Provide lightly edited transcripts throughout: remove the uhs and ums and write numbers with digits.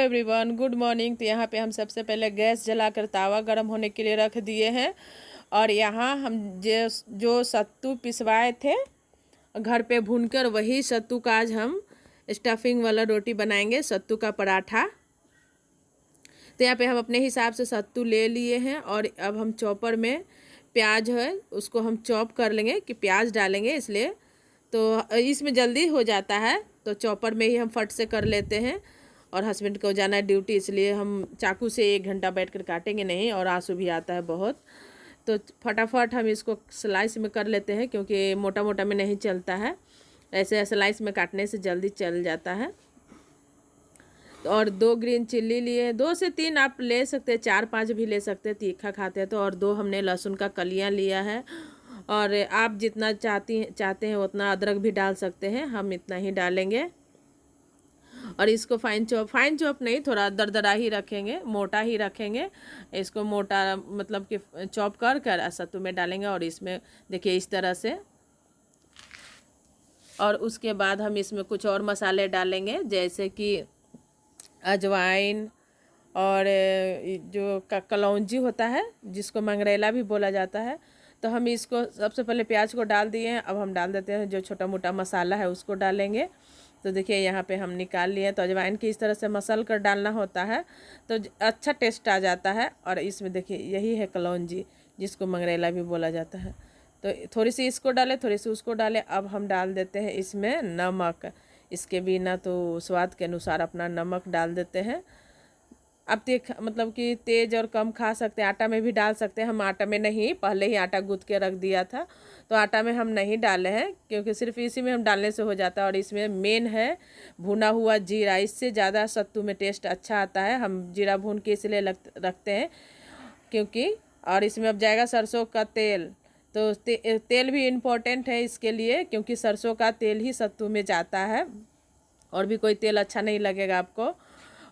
Everyone, good morning. तो यहाँ पे हम सबसे पहले गैस जलाकर तावा गर्म होने के लिए रख दिए हैं। और यहाँ हम जो सत्तू पिसवाए थे घर पे भूनकर, वही सत्तू का आज हम स्टफिंग वाला रोटी बनाएंगे, सत्तू का पराठा। तो यहाँ पे हम अपने हिसाब से सत्तू ले लिए हैं और अब हम चॉपर में प्याज है उसको हम चॉप कर लेंगे कि प्याज डालेंगे, इसलिए तो इसमें जल्दी हो जाता है, तो चॉपर में ही हम फट से कर लेते हैं। और हस्बैंड को जाना है ड्यूटी, इसलिए हम चाकू से 1 घंटा बैठकर काटेंगे नहीं, और आंसू भी आता है बहुत, तो फटाफट हम इसको स्लाइस में कर लेते हैं, क्योंकि मोटा मोटा में नहीं चलता है, ऐसे स्लाइस में काटने से जल्दी चल जाता है। और 2 ग्रीन चिल्ली लिए, 2 से 3 आप ले सकते हैं, 4-5 भी ले सकते हैं, तीखा खाते हैं तो। और 2 हमने लहसुन का कलियां लिया है, और आप जितना चाहते हैं उतना अदरक भी डाल सकते हैं, हम इतना ही डालेंगे। और इसको फाइन चॉप नहीं, थोड़ा दरदरा ही रखेंगे, मोटा ही रखेंगे इसको, मोटा मतलब कि चॉप कर सत्तू में डालेंगे। और इसमें देखिए इस तरह से। और उसके बाद हम इसमें कुछ और मसाले डालेंगे, जैसे कि अजवाइन और जो कलौंजी होता है, जिसको मंगरेला भी बोला जाता है। तो हम इसको सबसे पहले प्याज को डाल दिए हैं, अब हम डाल देते हैं जो छोटा मोटा मसाला है उसको डालेंगे। तो देखिए यहाँ पे हम निकाल लिए। तो अजवाइन की इस तरह से मसल कर डालना होता है तो अच्छा टेस्ट आ जाता है। और इसमें देखिए यही है कलौंजी, जिसको मंगरेला भी बोला जाता है। तो थोड़ी सी इसको डालें, थोड़ी सी उसको डालें। अब हम डाल देते हैं इसमें नमक, इसके बिना तो स्वाद के अनुसार अपना नमक डाल देते हैं। अब मतलब कि तेज़ और कम खा सकते हैं, आटा में भी डाल सकते हैं। हम आटा में नहीं, पहले ही आटा गूँथ के रख दिया था, तो आटा में हम नहीं डाले हैं, क्योंकि सिर्फ इसी में हम डालने से हो जाता है। और इसमें मेन है भुना हुआ जीरा, इससे ज़्यादा सत्तू में टेस्ट अच्छा आता है। हम जीरा भून के इसलिए रखते हैं क्योंकि। और इसमें अब जाएगा सरसों का तेल, तो तेल भी इम्पोर्टेंट है इसके लिए, क्योंकि सरसों का तेल ही सत्तू में जाता है, और भी कोई तेल अच्छा नहीं लगेगा आपको।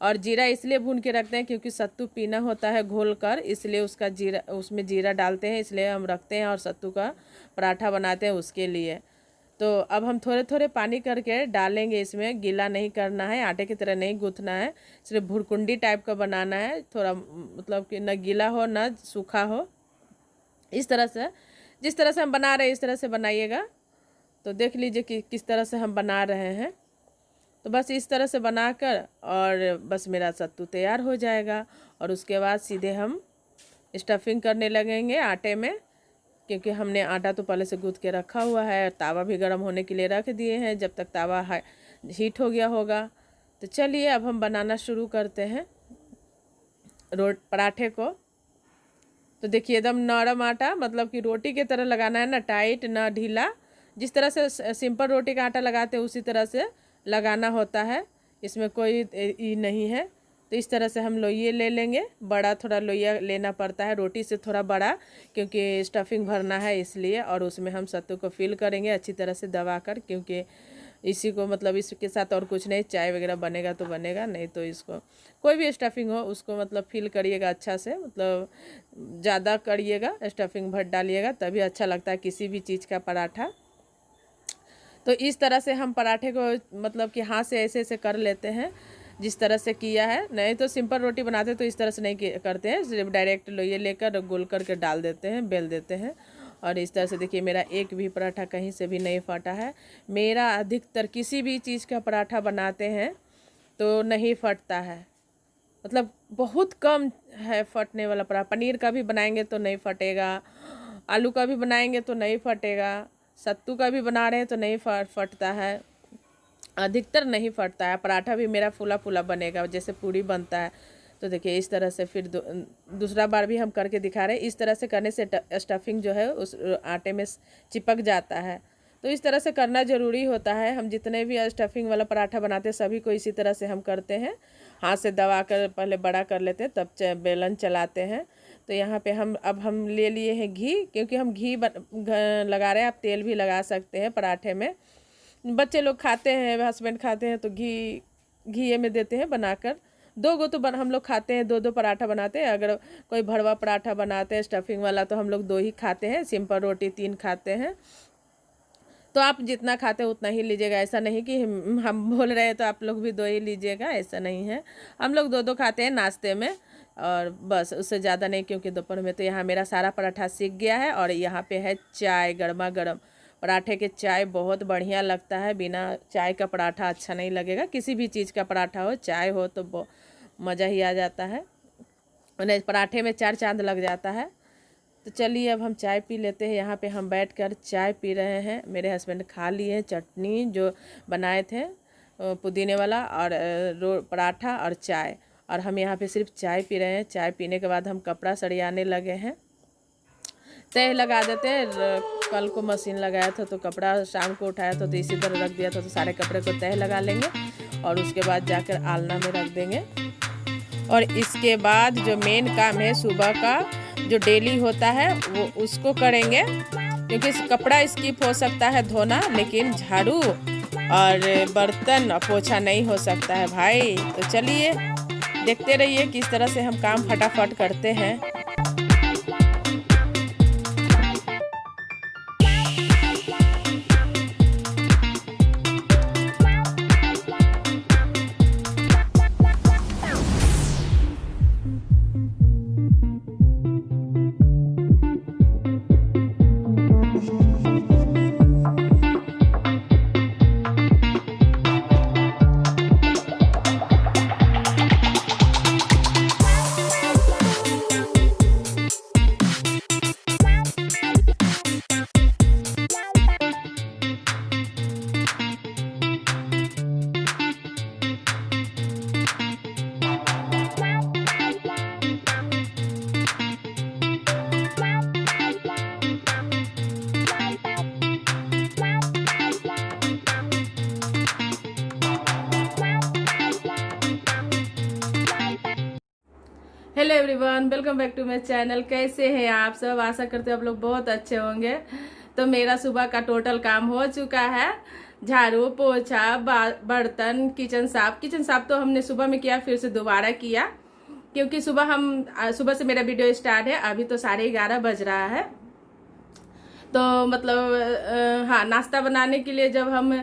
और जीरा इसलिए भून के रखते हैं क्योंकि सत्तू पीना होता है घोल कर, इसलिए उसमें जीरा डालते हैं, इसलिए हम रखते हैं। और सत्तू का पराठा बनाते हैं उसके लिए। तो अब हम थोड़े थोड़े पानी करके डालेंगे इसमें, गीला नहीं करना है, आटे की तरह नहीं गूँथना है, सिर्फ भुरकुंडी टाइप का बनाना है, थोड़ा मतलब कि न गीला हो न सूखा हो। इस तरह से, जिस तरह से हम बना रहे हैं इस तरह से बनाइएगा। तो देख लीजिए कि किस तरह से हम बना रहे हैं। तो बस इस तरह से बनाकर, और बस मेरा सत्तू तैयार हो जाएगा। और उसके बाद सीधे हम स्टफिंग करने लगेंगे आटे में, क्योंकि हमने आटा तो पहले से गूँथ के रखा हुआ है। तावा भी गर्म होने के लिए रख दिए हैं, जब तक तावा हीट हो गया होगा। तो चलिए अब हम बनाना शुरू करते हैं पराठे को। तो देखिए एकदम नरम आटा, मतलब कि रोटी की तरह लगाना है, ना टाइट ना ढीला। जिस तरह से सिंपल रोटी का आटा लगाते हैं उसी तरह से लगाना होता है, इसमें कोई ई नहीं है। तो इस तरह से हम लोइये ले लेंगे, बड़ा थोड़ा लोइया लेना पड़ता है, रोटी से थोड़ा बड़ा, क्योंकि स्टफिंग भरना है इसलिए। और उसमें हम सत्तू को फिल करेंगे अच्छी तरह से दबा कर, क्योंकि इसी को मतलब इसके साथ और कुछ नहीं, चाय वगैरह बनेगा तो बनेगा, नहीं तो इसको कोई भी स्टफिंग हो उसको मतलब फिल करिएगा अच्छा से, मतलब ज़्यादा करिएगा, स्टफिंग भर डालिएगा, तभी अच्छा लगता है किसी भी चीज़ का पराठा। तो इस तरह से हम पराठे को मतलब कि हाथ से ऐसे ऐसे कर लेते हैं, जिस तरह से किया है। नहीं तो सिंपल रोटी बनाते तो इस तरह से नहीं करते हैं, सिर्फ डायरेक्ट लोइये लेकर गोल करके डाल देते हैं, बेल देते हैं। और इस तरह से देखिए मेरा एक भी पराठा कहीं से भी नहीं फटा है। मेरा अधिकतर किसी भी चीज़ का पराठा बनाते हैं तो नहीं फटता है, मतलब बहुत कम है फटने वाला पराठा। पनीर का भी बनाएंगे तो नहीं फटेगा, आलू का भी बनाएंगे तो नहीं फटेगा, सत्तू का भी बना रहे हैं तो नहीं फटता है, अधिकतर नहीं फटता है। पराठा भी मेरा फूला फूला बनेगा, जैसे पूरी बनता है। तो देखिए इस तरह से फिर दूसरा बार भी हम करके दिखा रहे हैं। इस तरह से करने से स्टफिंग जो है उस आटे में चिपक जाता है, तो इस तरह से करना ज़रूरी होता है। हम जितने भी स्टफिंग वाला पराठा बनाते हैं सभी को इसी तरह से हम करते हैं, हाथ से दबा कर पहले बड़ा कर लेते हैं, तब बेलन चलाते हैं। तो यहाँ पे अब हम ले लिए हैं घी, क्योंकि हम घी लगा रहे हैं, आप तेल भी लगा सकते हैं पराठे में। बच्चे लोग खाते हैं, हस्बैंड खाते हैं, तो घी में देते हैं बनाकर। 2 गो तो हम लोग खाते हैं, 2-2 पराठा बनाते हैं। अगर कोई भरवा पराठा बनाते हैं स्टफिंग वाला तो हम लोग 2 ही खाते हैं, सिंपल रोटी 3 खाते हैं। तो आप जितना खाते हो उतना ही लीजिएगा, ऐसा नहीं कि हम बोल रहे हैं तो आप लोग भी 2 ही लीजिएगा, ऐसा नहीं है। हम लोग 2-2 खाते हैं नाश्ते में और बस, उससे ज़्यादा नहीं, क्योंकि दोपहर में तो यहाँ मेरा सारा पराठा सीख गया है। और यहाँ पे है चाय, गर्मा गर्म पराठे के चाय बहुत बढ़िया लगता है, बिना चाय का पराठा अच्छा नहीं लगेगा। किसी भी चीज़ का पराठा हो, चाय हो तो मज़ा ही आ जाता है, उन्हें पराठे में 4 चांद लग जाता है। तो चलिए अब हम चाय पी लेते हैं। यहाँ पे हम बैठकर चाय पी रहे हैं। मेरे हस्बैंड खा लिए चटनी जो बनाए थे पुदीने वाला, और पराठा और चाय, और हम यहाँ पे सिर्फ चाय पी रहे हैं। चाय पीने के बाद हम कपड़ा सरियाने लगे हैं। तह लगा देते हैं, कल को मशीन लगाया था तो कपड़ा शाम को उठाया था तो इसी तरह रख दिया था, तो सारे कपड़े को तह लगा लेंगे और उसके बाद जाकर आलना में रख देंगे। और इसके बाद जो मेन काम है सुबह का, जो डेली होता है, वो उसको करेंगे, क्योंकि कपड़ा स्किप हो सकता है धोना, लेकिन झाड़ू और बर्तन और पोछा नहीं हो सकता है भाई। तो चलिए देखते रहिए किस तरह से हम काम फटाफट करते हैं। Hello everyone, welcome back to my channel. कैसे हैं आप सब? आशा करते हैं आप लोग बहुत अच्छे होंगे। तो मेरा सुबह का टोटल काम हो चुका है, झाड़ू पोछा बर्तन किचन साफ तो हमने सुबह में किया, फिर से दोबारा किया, क्योंकि सुबह से मेरा वीडियो स्टार्ट है। अभी तो 11:30 बज रहा है। तो मतलब हाँ, नाश्ता बनाने के लिए जब हम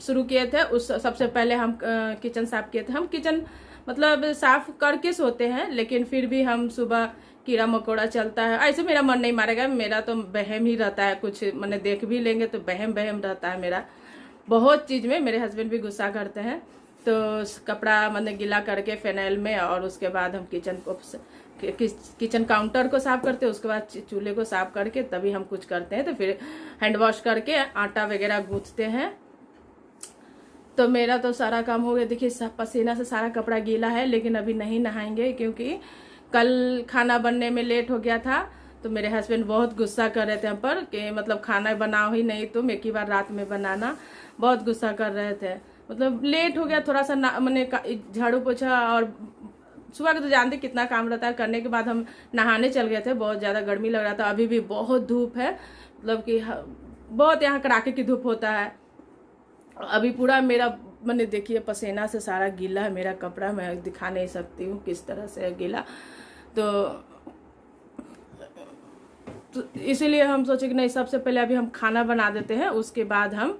शुरू किए थे, उस सबसे पहले हम किचन साफ किए थे। हम किचन मतलब साफ करके सोते हैं, लेकिन फिर भी हम सुबह कीड़ा मकोड़ा चलता है, ऐसे मेरा मन नहीं मारेगा, मेरा तो बहम ही रहता है। कुछ मैंने देख भी लेंगे तो बहम रहता है मेरा बहुत चीज़ में। मेरे हस्बैंड भी गुस्सा करते हैं। तो कपड़ा मैंने गीला करके फिनाइल में, और उसके बाद हम किचन काउंटर को साफ करते हैं, उसके बाद चूल्हे को साफ करके तभी हम कुछ करते हैं। तो फिर हैंड वॉश करके आटा वगैरह गूंथते हैं। तो मेरा तो सारा काम हो गया। देखिए पसीना से सारा कपड़ा गीला है, लेकिन अभी नहीं नहाएंगे, क्योंकि कल खाना बनने में लेट हो गया था। तो मेरे हस्बैंड बहुत गुस्सा कर रहे थे हम पर कि मतलब खाना बनाओ ही नहीं, तुम एक ही बार रात में बनाना। बहुत गुस्सा कर रहे थे, मतलब लेट हो गया थोड़ा सा। मैंने झाड़ू पोछा और सुबह के तो जानते कितना काम रहता है। करने के बाद हम नहाने चल गए थे, बहुत ज़्यादा गर्मी लग रहा था। अभी भी बहुत धूप है, मतलब कि बहुत यहाँ कड़ाके की धूप होता है। अभी पूरा मेरा मैंने देखिए पसीना से सारा गीला है मेरा कपड़ा, मैं दिखा नहीं सकती हूँ किस तरह से गीला। तो इसीलिए हम सोचे कि नहीं, सबसे पहले अभी हम खाना बना देते हैं, उसके बाद हम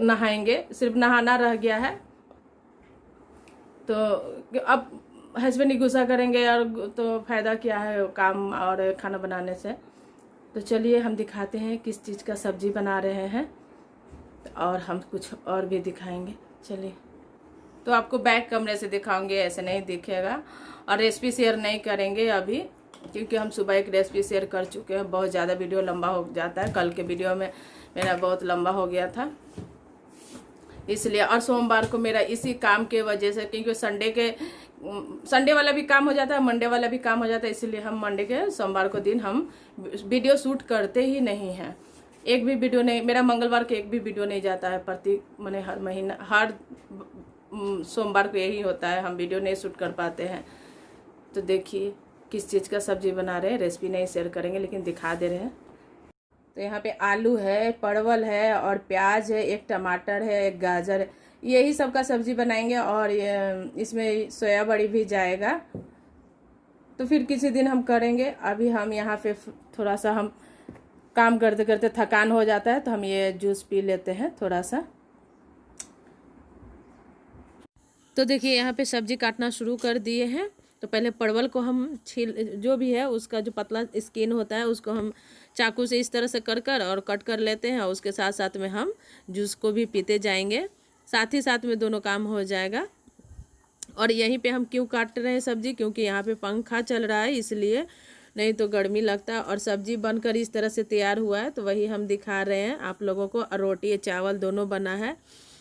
नहाएंगे। सिर्फ नहाना रह गया है। तो अब हस्बैंड ही गुस्सा करेंगे और तो फायदा क्या है काम और खाना बनाने से। तो चलिए हम दिखाते हैं किस चीज़ का सब्जी बना रहे हैं, और हम कुछ और भी दिखाएंगे। चलिए, तो आपको बैक कमरे से दिखाऊंगे, ऐसे नहीं दिखेगा। और रेसिपी शेयर नहीं करेंगे अभी, क्योंकि हम सुबह एक रेसिपी शेयर कर चुके हैं। बहुत ज़्यादा वीडियो लंबा हो जाता है। कल के वीडियो में मेरा बहुत लंबा हो गया था, इसलिए। और सोमवार को मेरा इसी काम के वजह से, क्योंकि संडे वाला भी काम हो जाता है, मंडे वाला भी काम हो जाता है, इसलिए हम मंडे के सोमवार को दिन हम वीडियो शूट करते ही नहीं हैं। एक भी वीडियो नहीं, मेरा मंगलवार के एक भी वीडियो नहीं जाता है। मैंने हर महीना हर सोमवार को यही होता है, हम वीडियो नहीं शूट कर पाते हैं। तो देखिए किस चीज़ का सब्जी बना रहे हैं। रेसिपी नहीं शेयर करेंगे, लेकिन दिखा दे रहे हैं। तो यहाँ पे आलू है, परवल है और प्याज है, एक टमाटर है, एक गाजर है, यही सब का सब्जी बनाएंगे। और इसमें सोया बड़ी भी जाएगा, तो फिर किसी दिन हम करेंगे। अभी हम यहाँ पे थोड़ा सा हम काम करते करते थकान हो जाता है तो हम ये जूस पी लेते हैं थोड़ा सा। तो देखिए यहाँ पे सब्जी काटना शुरू कर दिए हैं। तो पहले परवल को हम छील, जो भी है उसका जो पतला स्किन होता है उसको हम चाकू से इस तरह से कर और कट कर लेते हैं। उसके साथ साथ में हम जूस को भी पीते जाएंगे, साथ ही साथ में दोनों काम हो जाएगा। और यहीं पे हम क्यों काट रहे हैं सब्जी, क्योंकि यहाँ पे पंखा चल रहा है इसलिए, नहीं तो गर्मी लगता है। और सब्जी बनकर इस तरह से तैयार हुआ है तो वही हम दिखा रहे हैं आप लोगों को। रोटी चावल दोनों बना है,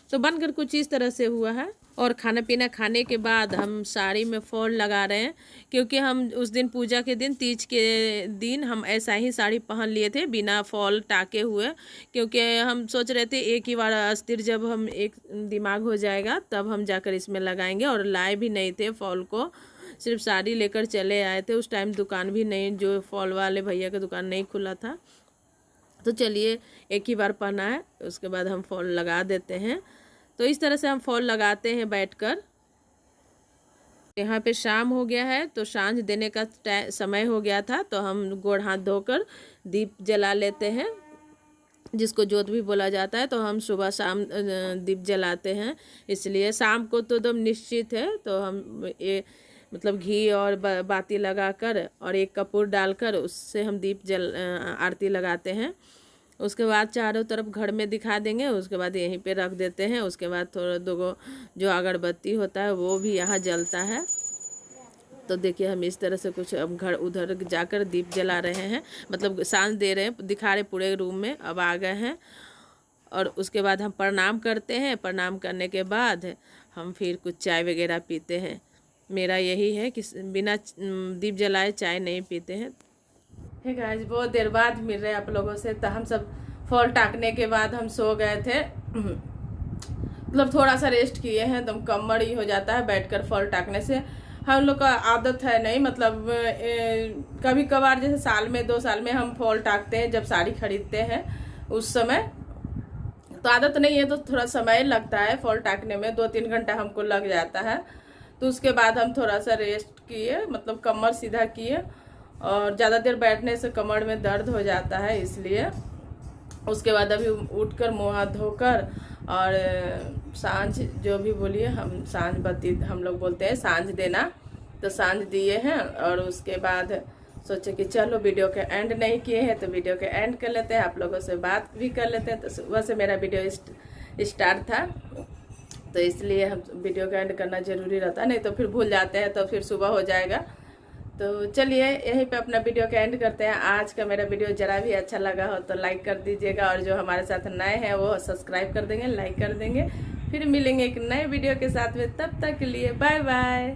तो बनकर कुछ इस तरह से हुआ है। और खाना पीना खाने के बाद हम साड़ी में फॉल लगा रहे हैं, क्योंकि हम उस दिन पूजा के दिन, तीज के दिन हम ऐसा ही साड़ी पहन लिए थे बिना फॉल टाके हुए, क्योंकि हम सोच रहे थे एक ही बार अस्थिर जब हम एक दिमाग हो जाएगा तब हम जाकर इसमें लगाएंगे। और लाए भी नहीं थे फॉल को, सिर्फ साड़ी लेकर चले आए थे। उस टाइम दुकान भी नहीं, जो फॉल वाले भैया का दुकान नहीं खुला था। तो चलिए एक ही बार पहना है, उसके बाद हम फॉल लगा देते हैं। तो इस तरह से हम फॉल लगाते हैं बैठकर। यहाँ पे शाम हो गया है तो सांझ देने का समय हो गया था, तो हम गोड़ हाथ धोकर दीप जला लेते हैं, जिसको जोत भी बोला जाता है। तो हम सुबह शाम दीप जलाते हैं, इसलिए शाम को तो एकदम निश्चित है। तो हम ये मतलब घी और बाती लगाकर और एक कपूर डालकर उससे हम दीप आरती लगाते हैं। उसके बाद चारों तरफ घर में दिखा देंगे, उसके बाद यहीं पे रख देते हैं। उसके बाद थोड़ा दो जो अगरबत्ती होता है वो भी यहाँ जलता है। तो देखिए हम इस तरह से कुछ अब घर उधर जाकर दीप जला रहे हैं, मतलब सांझ दे रहे हैं, दिखा रहे पूरे रूम में। अब आ गए हैं और उसके बाद हम प्रणाम करते हैं। प्रणाम करने के बाद हम फिर कुछ चाय वगैरह पीते हैं। मेरा यही है कि बिना दीप जलाए चाय नहीं पीते हैं। हे गाइस, बहुत देर बाद मिल रहे हैं आप लोगों से। तो हम सब फॉल टाकने के बाद हम सो गए थे, मतलब थोड़ा सा रेस्ट किए हैं। तो कमर ही हो जाता है बैठकर फॉल टाकने से, हम लोग का आदत है नहीं। मतलब कभी कभार जैसे साल में 2 साल में हम फॉल टाकते हैं, जब साड़ी खरीदते हैं उस समय। तो आदत नहीं है तो थोड़ा समय लगता है फॉल टाकने में, 2-3 घंटा हमको लग जाता है। तो उसके बाद हम थोड़ा सा रेस्ट किए, मतलब कमर सीधा किए। और ज़्यादा देर बैठने से कमर में दर्द हो जाता है, इसलिए उसके बाद अभी उठकर मुँह हाथ धोकर और सांझ जो भी बोलिए, हम सांझ बत्ती हम लोग बोलते हैं सांझ देना, तो सांझ दिए हैं। और उसके बाद सोचे कि चलो वीडियो के एंड नहीं किए हैं तो वीडियो के एंड कर लेते हैं, आप लोगों से बात भी कर लेते हैं। तो सुबह से मेरा वीडियो स्टार्ट था, तो इसलिए हम वीडियो का एंड करना ज़रूरी रहता है, नहीं तो फिर भूल जाते हैं, तो फिर सुबह हो जाएगा। तो चलिए यहीं पे अपना वीडियो का एंड करते हैं। आज का मेरा वीडियो जरा भी अच्छा लगा हो तो लाइक कर दीजिएगा, और जो हमारे साथ नए हैं वो सब्सक्राइब कर देंगे, लाइक कर देंगे। फिर मिलेंगे एक नए वीडियो के साथ में, तब तक के लिए बाय बाय।